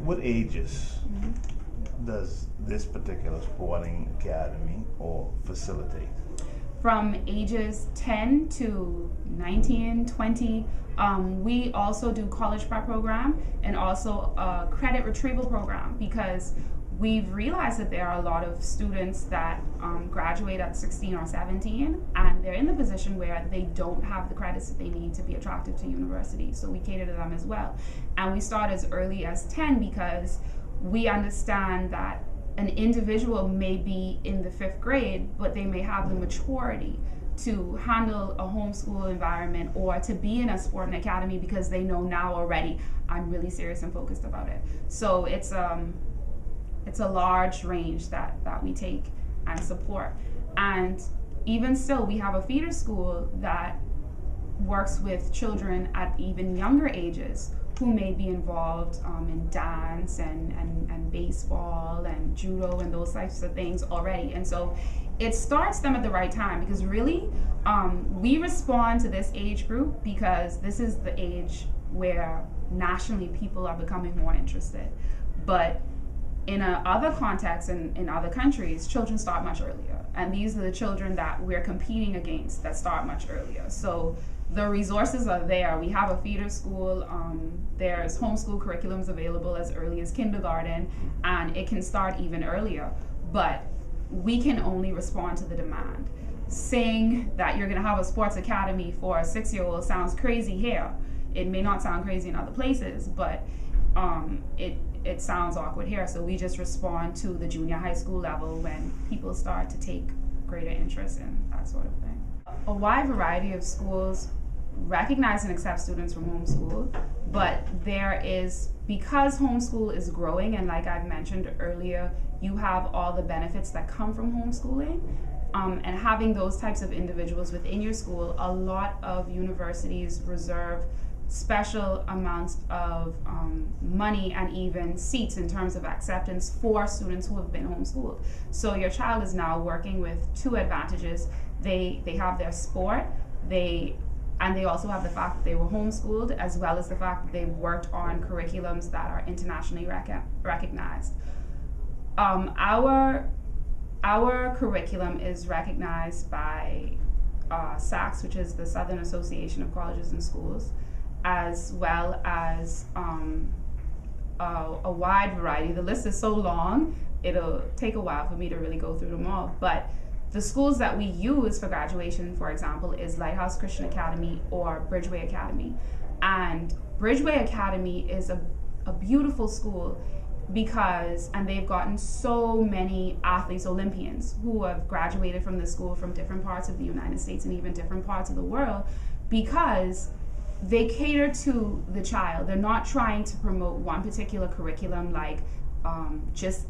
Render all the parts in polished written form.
what ages does this particular sporting academy or facilitate? From ages 10 to 19, 20. We also do college prep program and also a credit retrieval program, because we've realized that there are a lot of students that graduate at 16 or 17 and they're in the position where they don't have the credits that they need to be attractive to university. So we cater to them as well. And we start as early as 10 because we understand that an individual may be in the 5th grade, but they may have the maturity to handle a homeschool environment or to be in a sporting academy because they know now already, I'm really serious and focused about it. So it's a large range that we take and support. And even still, we have a feeder school that works with children at even younger ages who may be involved in dance and baseball and judo and those types of things already. And so it starts them at the right time, because really we respond to this age group because this is the age where nationally people are becoming more interested. But in other contexts and in other countries, children start much earlier. And these are the children that we're competing against that start much earlier. So the resources are there. We have a feeder school. There's homeschool curriculums available as early as kindergarten, and it can start even earlier. But we can only respond to the demand. Saying that you're going to have a sports academy for a 6-year-old sounds crazy here. It may not sound crazy in other places, but it sounds awkward here. So we just respond to the junior high school level when people start to take greater interest in that sort of thing. A wide variety of schools recognize and accept students from homeschool, but there is, because homeschool is growing, and like I've mentioned earlier, you have all the benefits that come from homeschooling, and having those types of individuals within your school, a lot of universities reserve special amounts of money and even seats in terms of acceptance for students who have been homeschooled. So your child is now working with two advantages. They have their sport, and they also have the fact that they were homeschooled, as well as the fact that they've worked on curriculums that are internationally recognized. Our curriculum is recognized by SACS, which is the Southern Association of Colleges and Schools, as well as a wide variety. The list is so long, it'll take a while for me to really go through them all. But the schools that we use for graduation, for example, is Lighthouse Christian Academy or Bridgeway Academy. And Bridgeway Academy is a beautiful school because, and they've gotten so many athletes, Olympians, who have graduated from the school from different parts of the United States and even different parts of the world, because they cater to the child. They're not trying to promote one particular curriculum like just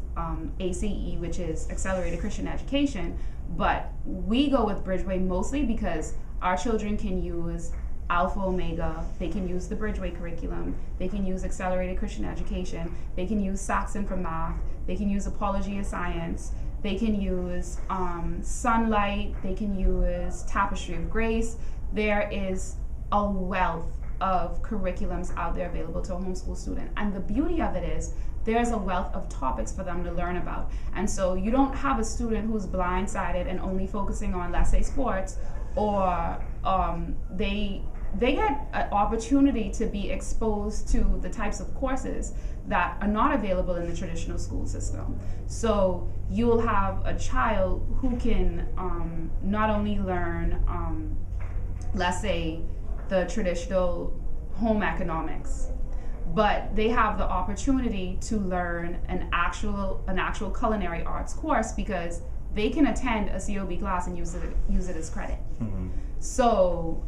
ACE, which is Accelerated Christian Education, but we go with Bridgeway mostly because our children can use Alpha Omega, they can use the Bridgeway curriculum, they can use Accelerated Christian Education, they can use Saxon for math, they can use Apology of Science, they can use Sunlight, they can use Tapestry of Grace. There is a wealth of curriculums out there available to a homeschool student. And the beauty of it is there's a wealth of topics for them to learn about. And so you don't have a student who's blindsided and only focusing on, let's say, sports, or they get an opportunity to be exposed to the types of courses that are not available in the traditional school system. So you'll have a child who can not only learn, let's say, the traditional home economics, but they have the opportunity to learn an actual culinary arts course because they can attend a COB class and use it as credit. Mm-hmm. So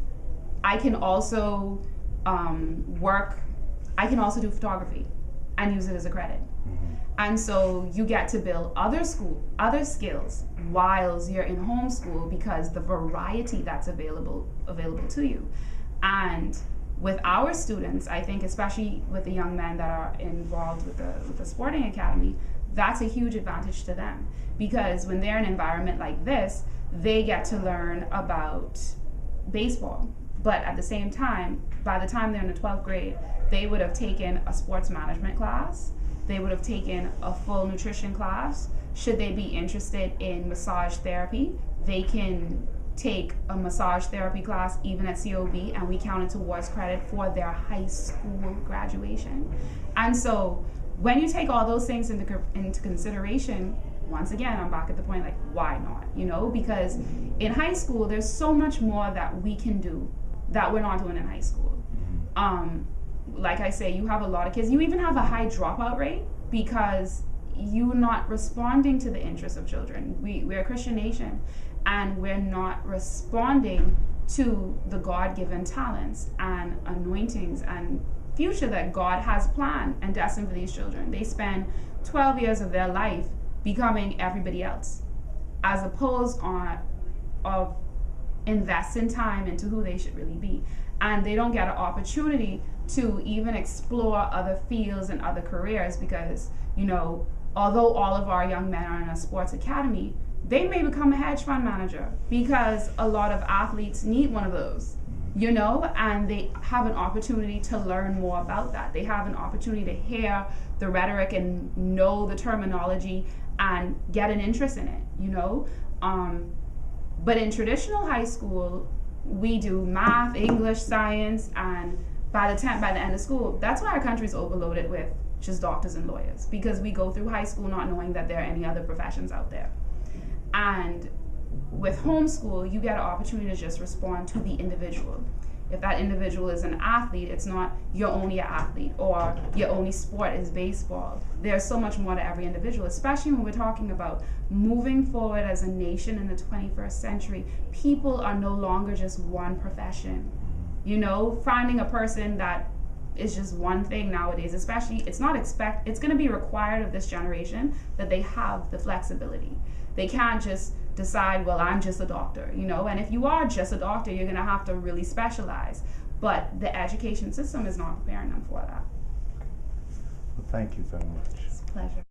I can also I can also do photography and use it as a credit. Mm-hmm. And so you get to build other skills while you're in homeschool because the variety that's available to you. And with our students, I think, especially with the young men that are involved with the sporting academy, that's a huge advantage to them, because when they're in an environment like this, they get to learn about baseball. But at the same time, by the time they're in the 12th grade, they would have taken a sports management class, they would have taken a full nutrition class. Should they be interested in massage therapy, they can take a massage therapy class even at COB, and we count it towards credit for their high school graduation. And so when you take all those things into consideration, once again, I'm back at the point, like, why not? You know, because in high school, there's so much more that we can do that we're not doing in high school. Like I say, you have a lot of kids. You even have a high dropout rate because you're not responding to the interests of children. We're a Christian nation, and we're not responding to the God-given talents and anointings and future that God has planned and destined for these children. They spend 12 years of their life becoming everybody else, as opposed of investing time into who they should really be. And they don't get an opportunity to even explore other fields and other careers because, you know, although all of our young men are in a sports academy, they may become a hedge fund manager because a lot of athletes need one of those, you know, and they have an opportunity to learn more about that. They have an opportunity to hear the rhetoric and know the terminology and get an interest in it, you know. But in traditional high school, we do math, English, science, and by the end of school, that's why our country's overloaded with just doctors and lawyers, because we go through high school not knowing that there are any other professions out there. And with homeschool, you get an opportunity to just respond to the individual. If that individual is an athlete, it's not you're only an athlete or your only sport is baseball. There's so much more to every individual, especially when we're talking about moving forward as a nation in the 21st century. People are no longer just one profession. You know, finding a person that is just one thing nowadays, especially, it's going to be required of this generation that they have the flexibility. They can't just decide, well, I'm just a doctor, you know, and if you are just a doctor, you're going to have to really specialize. But the education system is not preparing them for that. Well, thank you very much. It's a pleasure.